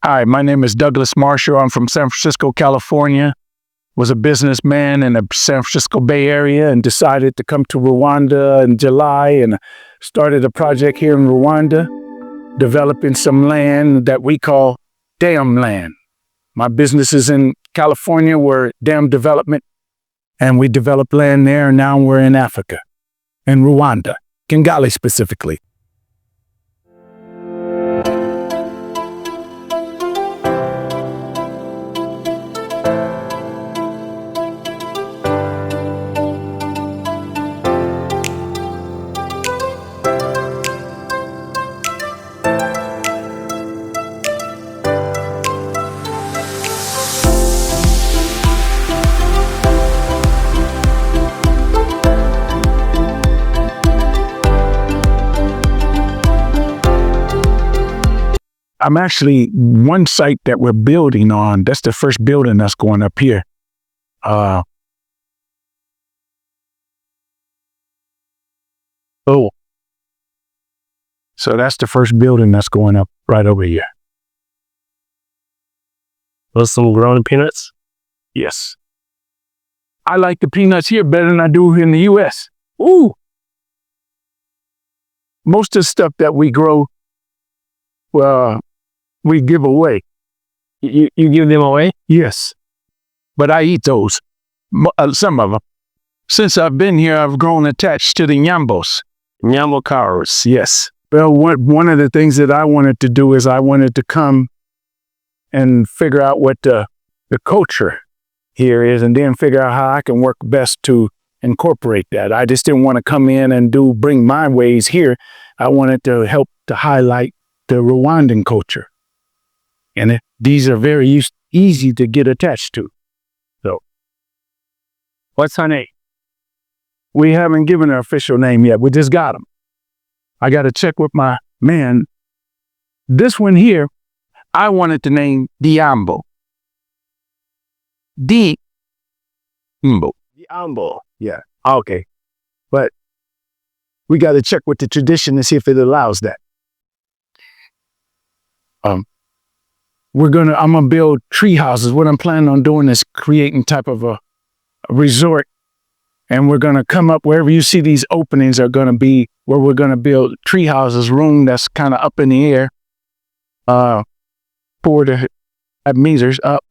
Hi, my name is Douglas Marshall. I'm from San Francisco, California. Was a businessman in the San Francisco Bay Area and decided to come to Rwanda in July and started a project here in Rwanda, developing some land that we call dam land. My businesses in California were dam development, and we developed land there, and now we're in Africa, in Rwanda, Kigali specifically. I'm actually one site that we're building on. That's the first building that's going up here. So that's the first building that's going up right over here. Was some growing peanuts? Yes. I like the peanuts here better than I do in the U.S. Ooh. Most of the stuff that we grow, we give away. You give them away? Yes. But I eat those. Some of them. Since I've been here, I've grown attached to the Inyambos. Inyambo cows. Yes. Well, one of the things that I wanted to do is I wanted to come and figure out what the culture here is and then figure out how I can work best to incorporate that. I just didn't want to come in and bring my ways here. I wanted to help to highlight the Rwandan culture. And these are very easy to get attached to. So, What's her name? we haven't given her official name yet. We just got them. I got to check with my man. This one here, I wanted to name Inyambo. Inyambo. Diaspora. Yeah. Okay. But we got to check with the tradition to see if it allows that. I'm gonna build tree houses. What I'm planning on doing is creating type of a resort, and we're gonna come up wherever you see these openings are gonna be where we're gonna build tree houses, room that's kind of up in the air, 4 meters up,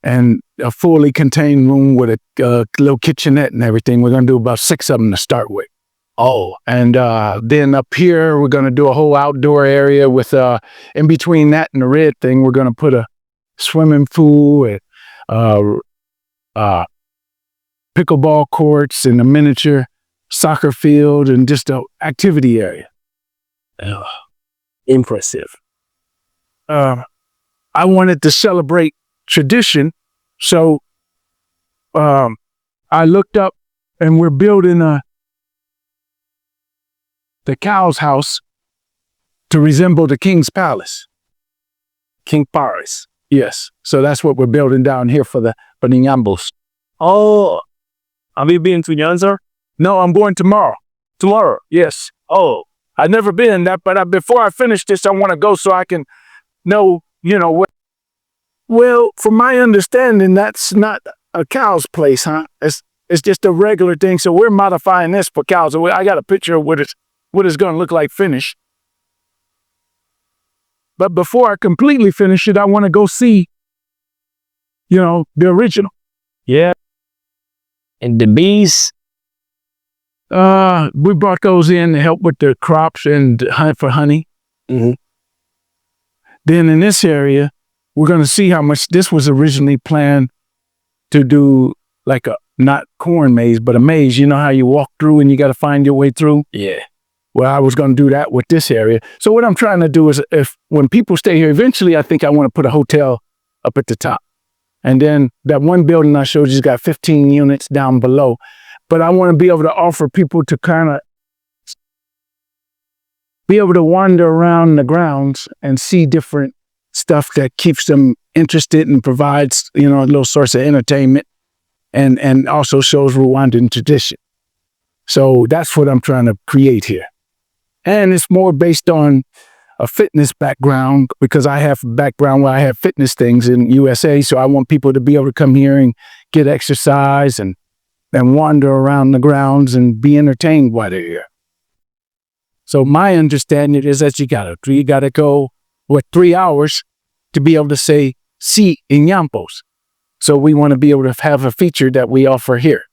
and a fully contained room with a little kitchenette and everything. We're gonna do about 6 of them to start with. And then up here, we're going to do a whole outdoor area with, in between that and the red thing, we're going to put a swimming pool and pickleball courts and a miniature soccer field and just an activity area. Impressive. I wanted to celebrate tradition, so I looked up and we're building the cow's house to resemble the king's palace. King Paris. Yes. So that's what we're building down here for the Inyambos. Oh, have you been to Nyanza? No, I'm going tomorrow. Tomorrow? Yes. Oh, I've never been in that, but before I finish this, I want to go so I can know, what. Well, from my understanding, that's not a cow's place, huh? It's just a regular thing. So we're modifying this for cows. I got a picture of what it's going to look like finished. But before I completely finish it, I want to go see, the original. yeah. And the bees? We brought those in to help with the crops and hunt for honey. Mm-hmm. Then in this area, we're going to see how much this was originally planned to do, like not corn maze, but a maze. You know how you walk through and you got to find your way through? Yeah. Well, I was going to do that with this area. So what I'm trying to do is when people stay here, eventually I think I want to put a hotel up at the top. And then that one building I showed you's got 15 units down below. But I want to be able to offer people to kind of be able to wander around the grounds and see different stuff that keeps them interested and provides, a little source of entertainment and also shows Rwandan tradition. So that's what I'm trying to create here. And it's more based on a fitness background because I have a background where I have fitness things in USA. So I want people to be able to come here and get exercise and wander around the grounds and be entertained while they're here. So my understanding is that you gotta go 3 hours to be able to say see Inyambos. So we want to be able to have a feature that we offer here.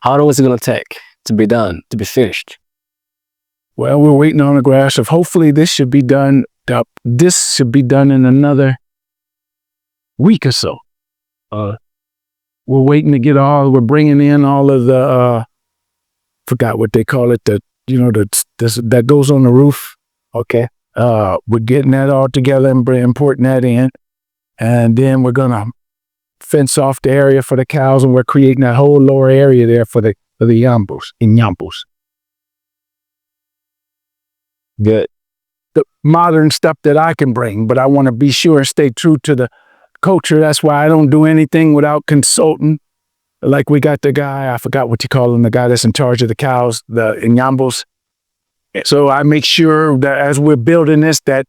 How long is it going to take to be done, to be finished? Well, we're waiting on a grasp of hopefully this should be done. This should be done in another week or so. We're waiting to get we're bringing in all of the, forgot what they call it, that goes on the roof. Okay. We're getting that all together and importing that in. And then we're going to fence off the area for the cows, and we're creating that whole lower area there for the Inyambos. Good. The modern stuff that I can bring, but I want to be sure and stay true to the culture. That's why I don't do anything without consulting. Like we got the guy, I forgot what you call him, the guy that's in charge of the cows, the Inyambos. So I make sure that as we're building this, that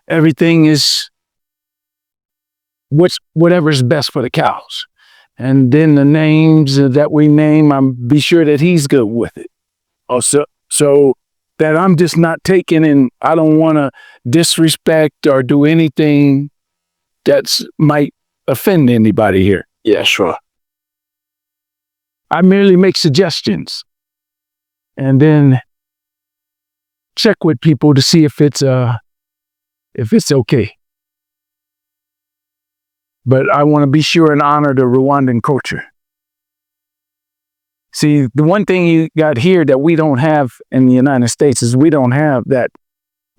everything is whatever's best for the cows. And then the names that we name, I'm be sure that he's good with it. Also, so that I'm just not taking and I don't want to disrespect or do anything that might offend anybody here. Yeah, sure. I merely make suggestions and then check with people to see if it's okay. But I want to be sure and honor the Rwandan culture. See, the one thing you got here that we don't have in the United States is we don't have that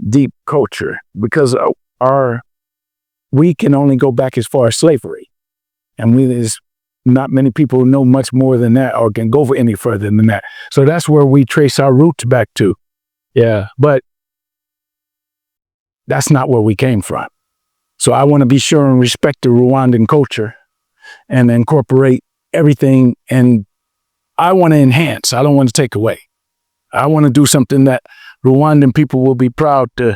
deep culture because we can only go back as far as slavery. And there's not many people know much more than that or can go any further than that. So that's where we trace our roots back to. Yeah. But that's not where we came from. So I want to be sure and respect the Rwandan culture and incorporate everything. And I want to enhance. I don't want to take away. I want to do something that Rwandan people will be proud to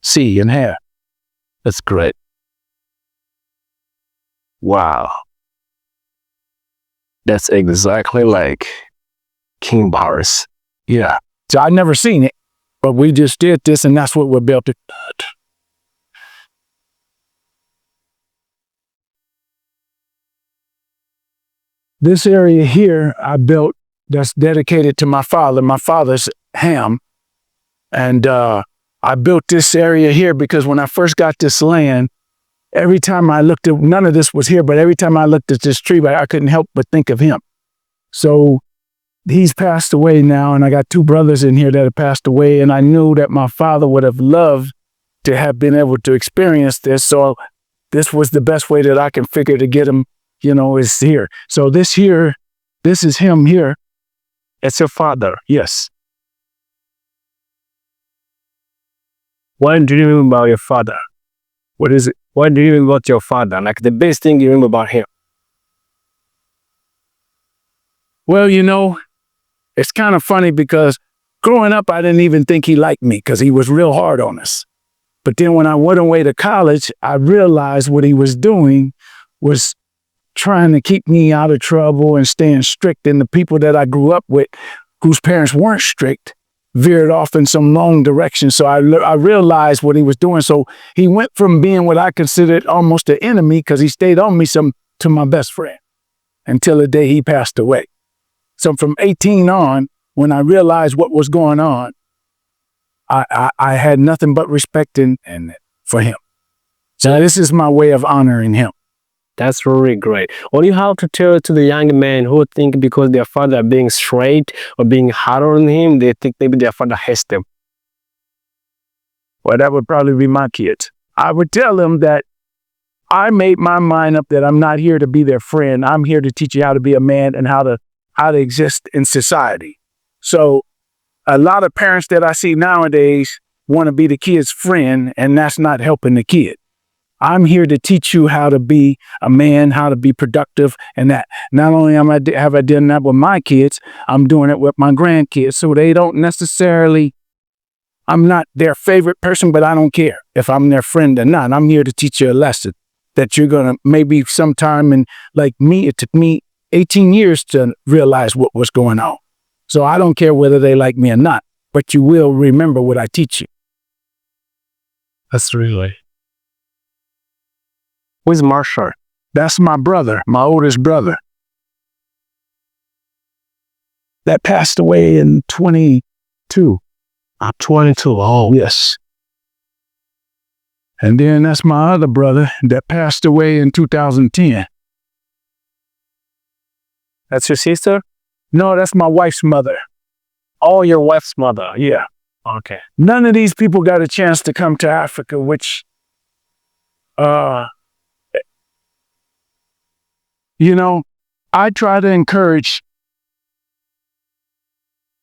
see and have. That's great. Wow. That's exactly like King Bars. Yeah. So I've never seen it, but we just did this and that's what we're built to. This area here I built that's dedicated to my father. My father's ham. And I built this area here because when I first got this land, every time I looked at, none of this was here, but every time I looked at this tree, I couldn't help but think of him. So he's passed away now, and I got 2 brothers in here that have passed away, and I knew that my father would have loved to have been able to experience this. So this was the best way that I can figure to get him, is here. So this is him here. It's your father. Yes. What do you remember about your father? What is it? What do you remember about your father? Like the best thing you remember about him? Well, it's kind of funny because growing up, I didn't even think he liked me because he was real hard on us. But then when I went away to college, I realized what he was doing was trying to keep me out of trouble and staying strict. And the people that I grew up with, whose parents weren't strict, veered off in some wrong direction. So I realized what he was doing. So he went from being what I considered almost an enemy because he stayed on me to my best friend until the day he passed away. So from 18 on, when I realized what was going on, I had nothing but respect and for him. So this is my way of honoring him. That's really great. What do you have to tell to the young men who think because their father are being straight or being hard on him, they think maybe their father hates them? Well, that would probably be my kids. I would tell them that I made my mind up that I'm not here to be their friend. I'm here to teach you how to be a man and how to exist in society. So a lot of parents that I see nowadays want to be the kid's friend, and that's not helping the kid. I'm here to teach you how to be a man, how to be productive, and that not only have I done that with my kids, I'm doing it with my grandkids. So they don't necessarily I'm not their favorite person, but I don't care if I'm their friend or not. I'm here to teach you a lesson that you're going to maybe sometime, and like me, it took me 18 years to realize what was going on. So I don't care whether they like me or not, but you will remember what I teach you. That's really. Who's Marshall? That's my brother, my oldest brother. That passed away in 22. I'm 22. Oh, yes. And then that's my other brother that passed away in 2010. That's your sister? No, that's my wife's mother. Oh, your wife's mother. Yeah. Okay. None of these people got a chance to come to Africa, which, you know, I try to encourage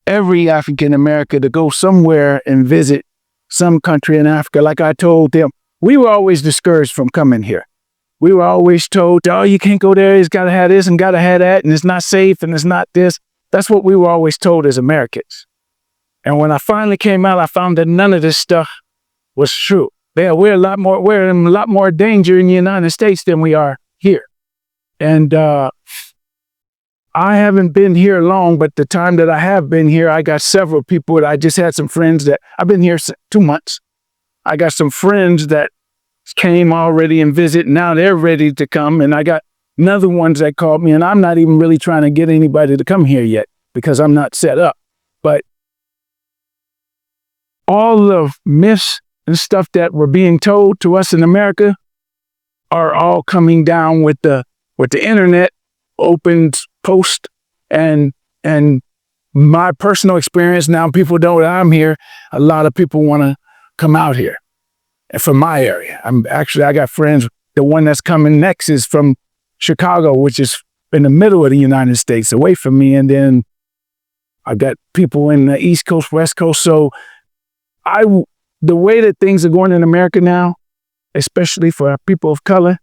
every African American to go somewhere and visit some country in Africa. Like I told them, we were always discouraged from coming here. We were always told, oh, you can't go there. It's got to have this and got to have that. And it's not safe and it's not this. That's what we were always told as Americans. And when I finally came out, I found that none of this stuff was true. We're in a lot more danger in the United States than we are here. And I haven't been here long, but the time that I have been here, I got several people. I just had some friends that I've been here 2 months. I got some friends that came already and visit. Now they're ready to come. And I got another ones that called me, and I'm not even really trying to get anybody to come here yet because I'm not set up. But all the myths and stuff that were being told to us in America are all coming down with the internet, opened post, and my personal experience. Now people know that I'm here. A lot of people want to come out here from my area. I got friends. The one that's coming next is from Chicago, which is in the middle of the United States, away from me. And then I got people in the East Coast, West Coast. So the way that things are going in America now, especially for our people of color,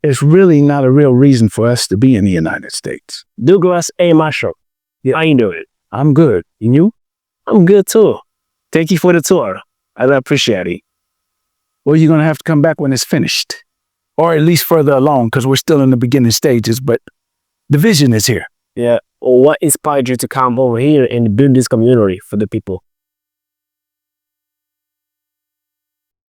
it's really not a real reason for us to be in the United States. Douglas A. Marshall. Yeah. How you doing? I'm good. And you? I'm good too. Thank you for the tour. I appreciate it. Well, you're going to have to come back when it's finished, or at least further along, because we're still in the beginning stages, but the vision is here. Yeah. What inspired you to come over here and build this community for the people?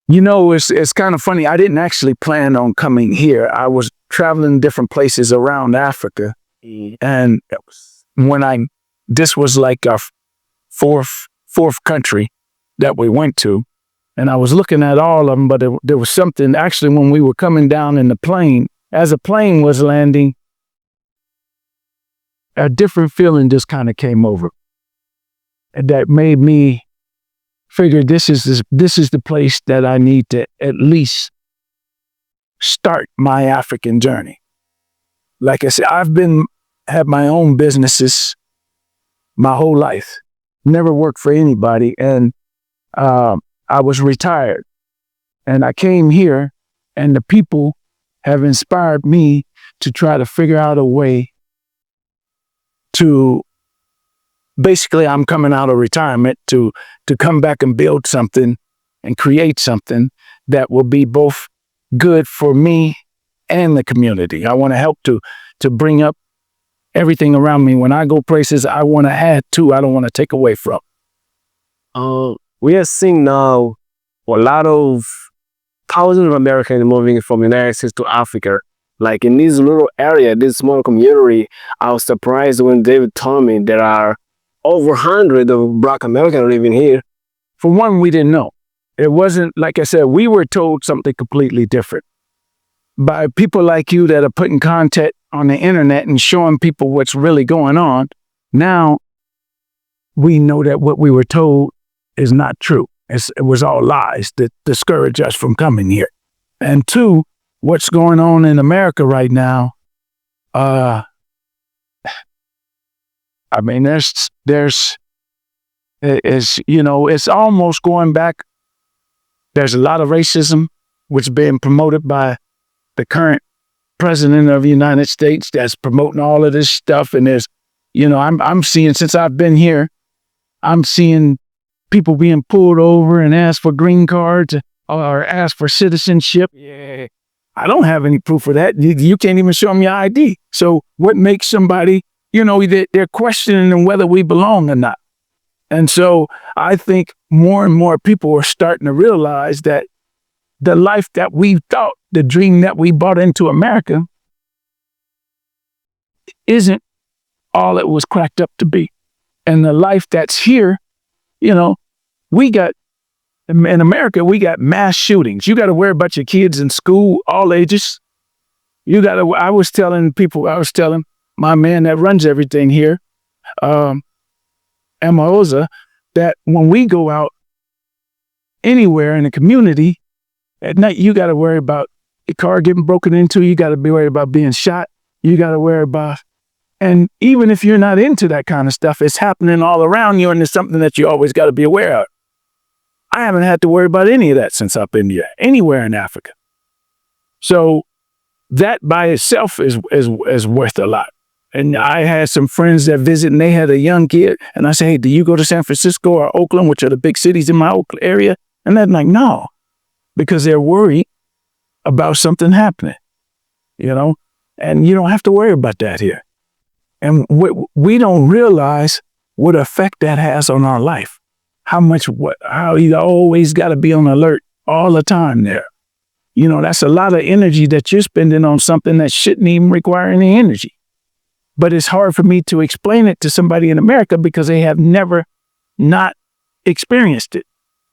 You know, it's kind of funny. I didn't actually plan on coming here. I was traveling different places around Africa. And this was like our fourth country that we went to. And I was looking at all of them, but there was something actually when we were coming down in the plane, as the plane was landing, a different feeling just kind of came over. And that made me figure this is the place that I need to at least start my African journey. Like I said, had my own businesses my whole life, never worked for anybody, and I was retired. And I came here, and the people have inspired me to try to figure out a way to, basically I'm coming out of retirement to come back and build something and create something that will be both good for me and the community. I want to help to bring up everything around me. When I go places, I want to add to, I don't want to take away from. We are seeing now a lot of thousands of Americans moving from the United States to Africa. Like in this little area, this small community, I was surprised when David told me there are over 100 of Black Americans living here. For one, we didn't know. It wasn't, like I said, we were told something completely different by people like you that are putting content on the internet and showing people what's really going on. Now we know that what we were told is not true. It was all lies that discourage us from coming here. And two, what's going on in America right now, I mean, it's almost going back. There's a lot of racism, which is being promoted by the current president of the United States that's promoting all of this stuff. And there's, I'm seeing, since I've been here, I'm seeing people being pulled over and asked for green cards or asked for citizenship. Yeah, I don't have any proof of that. You can't even show them your ID. So what makes somebody, they're questioning whether we belong or not. And so I think more and more people are starting to realize that the life that we thought, the dream that we brought into America, isn't all it was cracked up to be. And the life that's here, we got, in America, we got mass shootings. You got to worry about your kids in school, all ages. I was telling my man that runs everything here, Amaoza, that when we go out anywhere in the community, at night, you got to worry about your car getting broken into. You got to be worried about being shot. You got to worry about, and even if you're not into that kind of stuff, it's happening all around you, and it's something that you always got to be aware of. I haven't had to worry about any of that since I've been here, anywhere in Africa. So that by itself is worth a lot. And I had some friends that visit, and they had a young kid, and I say, hey, do you go to San Francisco or Oakland, which are the big cities in my Oakland area? And they're like, no, because they're worried about something happening, and you don't have to worry about that here. And we don't realize what effect that has on our life. How you always got to be on alert all the time there. That's a lot of energy that you're spending on something that shouldn't even require any energy. But it's hard for me to explain it to somebody in America because they have never not experienced it.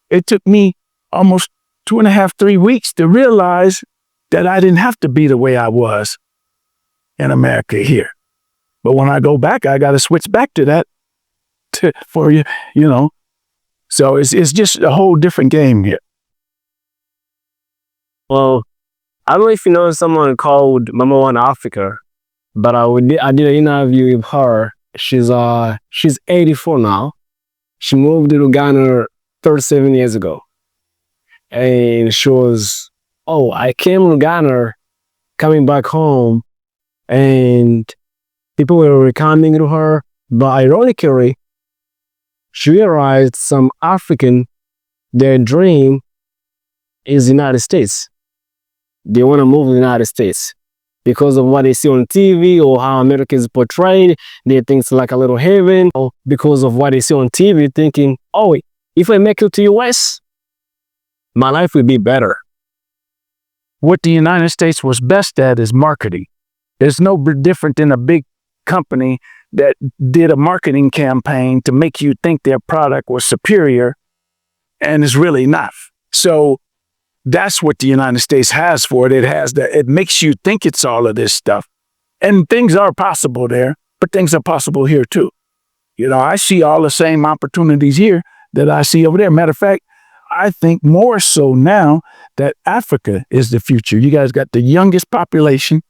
It took me almost 2.5, 3 weeks to realize that I didn't have to be the way I was in America here. But when I go back, I got to switch back to that for you, So it's just a whole different game here. Well, I don't know if you know someone called Mama One Africa, but I did an interview with her. She's 84 now. She moved to Ghana 37 years ago. And she was, I came to Ghana, coming back home, and people were coming to her. But ironically, she realized some African, their dream is the United States. They want to move to the United States because of what they see on TV or how America is portrayed. They think it's like a little haven, or because of what they see on TV, thinking, if I make it to US, my life will be better. What the United States was best at is marketing. It's no different than a big company that did a marketing campaign to make you think their product was superior, and it's really not. So that's what the United States has for it. It has that. It makes you think it's all of this stuff. And things are possible there, but things are possible here too. I see all the same opportunities here that I see over there. Matter of fact, I think more so now that Africa is the future. You guys got the youngest population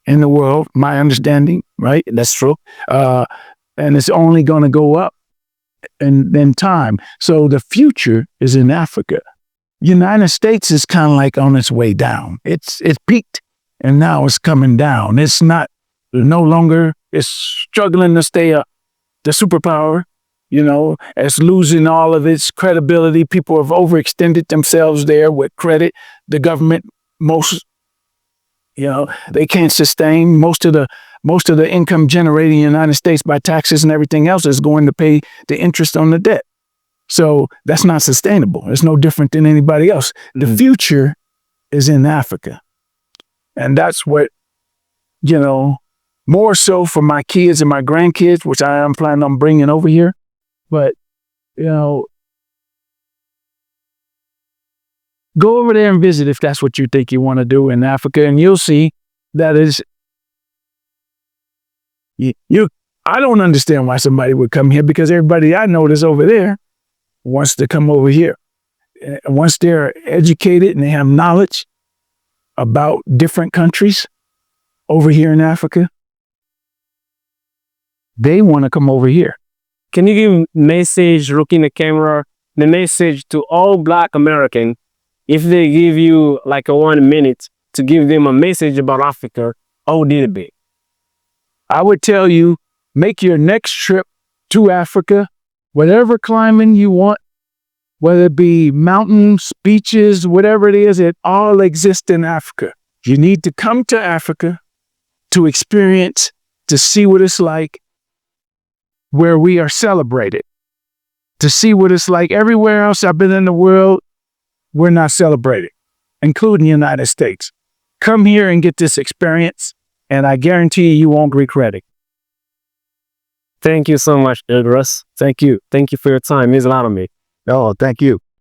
in the world, my understanding, right? That's true. And it's only going to go up in time. So the future is in Africa. United States is kind of like on its way down. It's peaked and now it's coming down. It's no longer, it's struggling to stay up. The superpower, it's losing all of its credibility. People have overextended themselves there with credit. The government, they can't sustain most of the income generated in the United States by taxes and everything else is going to pay the interest on the debt. So that's not sustainable. It's no different than anybody else. The future is in Africa. And that's what, more so for my kids and my grandkids, which I am planning on bringing over here. But, go over there and visit if that's what you think you want to do in Africa. And you'll see that is, I don't understand why somebody would come here because everybody I know that's over there wants to come over here. Once they're educated and they have knowledge about different countries over here in Africa, they want to come over here. Can you give message, looking at the camera, the message to all Black Americans, if they give you like a 1 minute to give them a message about Africa, how would it be? I would tell you, make your next trip to Africa Whatever climbing you want, whether it be mountains, beaches, whatever it is, it all exists in Africa. You need to come to Africa to experience, to see what it's like where we are celebrated, to see what it's like everywhere else I've been in the world, we're not celebrated, including the United States. Come here and get this experience, and I guarantee you won't regret it. Thank you so much, Idris. Thank you. Thank you for your time. It means a lot to me. Oh, thank you.